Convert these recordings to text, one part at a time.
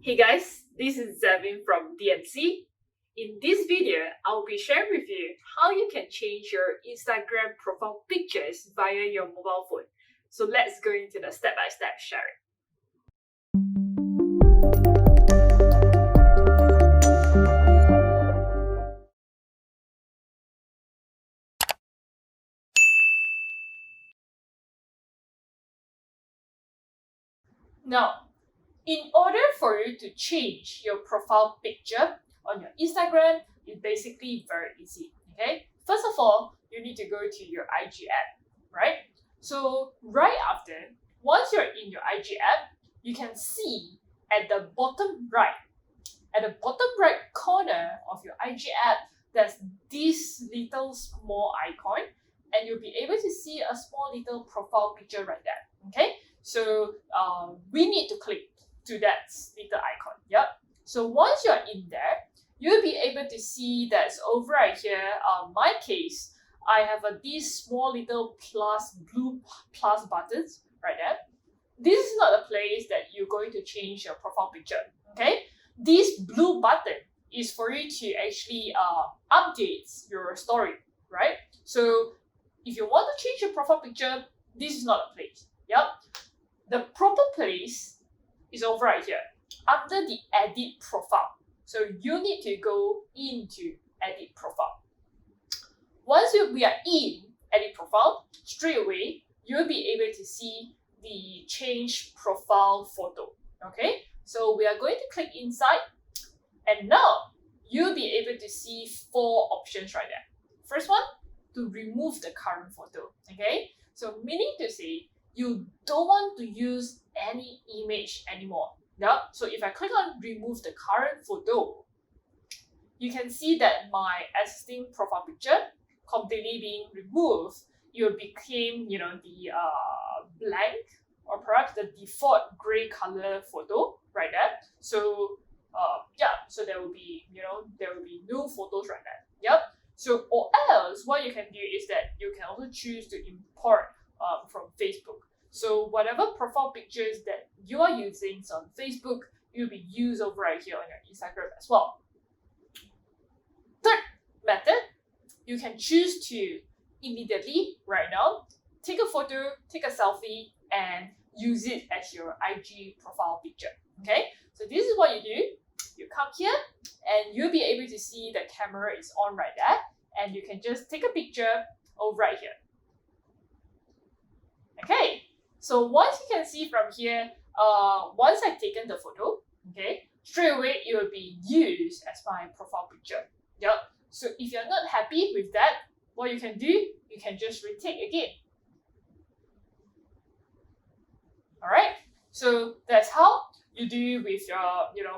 Hey guys, this is Zevin from DMC. In this video, I'll be sharing with you how you can change your Instagram profile pictures via your mobile phone. So let's go into the step-by-step sharing. Now, in order for you to change your profile picture on your Instagram, it's basically very easy, okay? First of all, you need to go to your IG app, right? So right after, once you're in your IG app, you can see at the bottom right corner of your IG app, there's this little small icon, and you'll be able to see a small little profile picture right there, okay? So we need to click to that little icon. Yep. So once you're in there, you'll be able to see that's over right here. My case, I have these small little blue plus buttons right there. This is not a place that you're going to change your profile picture. Okay. This blue button is for you to actually update your story, right? So if you want to change your profile picture, this is not a place. Yep. The proper place is over right here under the edit profile. So you need to go into edit profile. Once we are in edit profile, straight away you'll be able to see the change profile photo. Okay, so we are going to click inside, and now you'll be able to see 4 options right there. First one, to remove the current photo. Okay, so meaning to say you don't want to use any image anymore. Yeah. So if I click on remove the current photo, you can see that my existing profile picture completely being removed. It became, the blank, or perhaps the default gray color photo right there. So so there will be, no photos right there. Yep. So or else what you can do is that you can also choose to import from Facebook. So whatever profile pictures that you are using on Facebook, will be used over right here on your Instagram as well. Third method, you can choose to immediately, right now, take a photo, take a selfie, and use it as your IG profile picture. Okay, so this is what you do. You come here, and you'll be able to see the camera is on right there, and you can just take a picture over right here. Okay. So once you can see from here, once I've taken the photo, okay, straight away it will be used as my profile picture. Yep. So if you're not happy with that, what you can do, you can just retake again. Alright, so that's how you do with your,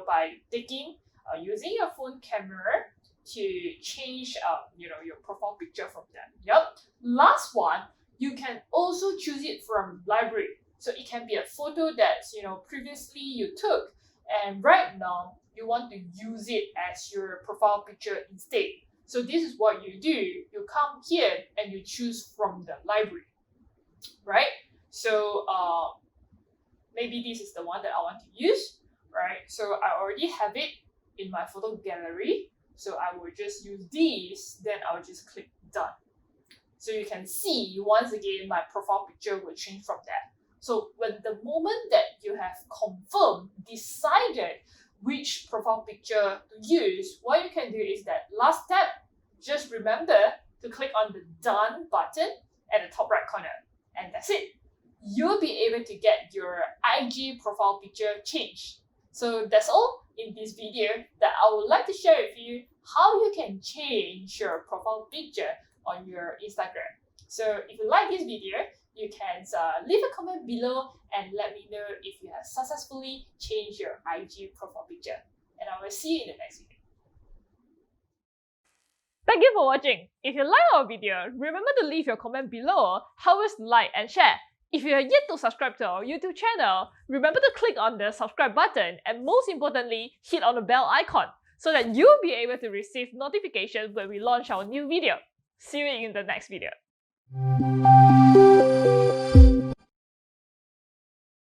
by taking, using your phone camera to change, your profile picture from that. Yep. Last one, you can also choose it from library. So it can be a photo that previously you took, and right now you want to use it as your profile picture instead. So this is what you do. You come here and you choose from the library, right? So maybe this is the one that I want to use, right? So I already have it in my photo gallery. So I will just use these, then I'll just click done. So you can see, once again, my profile picture will change from that. So when the moment that you have confirmed, decided which profile picture to use, what you can do is that last step, just remember to click on the done button at the top right corner. And that's it. You'll be able to get your IG profile picture changed. So that's all in this video that I would like to share with you how you can change your profile picture on your Instagram. So if you like this video, you can leave a comment below and let me know if you have successfully changed your IG profile picture. And I will see you in the next video. Thank you for watching. If you like our video, remember to leave your comment below, help us like and share. If you are yet to subscribe to our YouTube channel, remember to click on the subscribe button, and most importantly, hit on the bell icon so that you'll be able to receive notifications when we launch our new video. See you in the next video.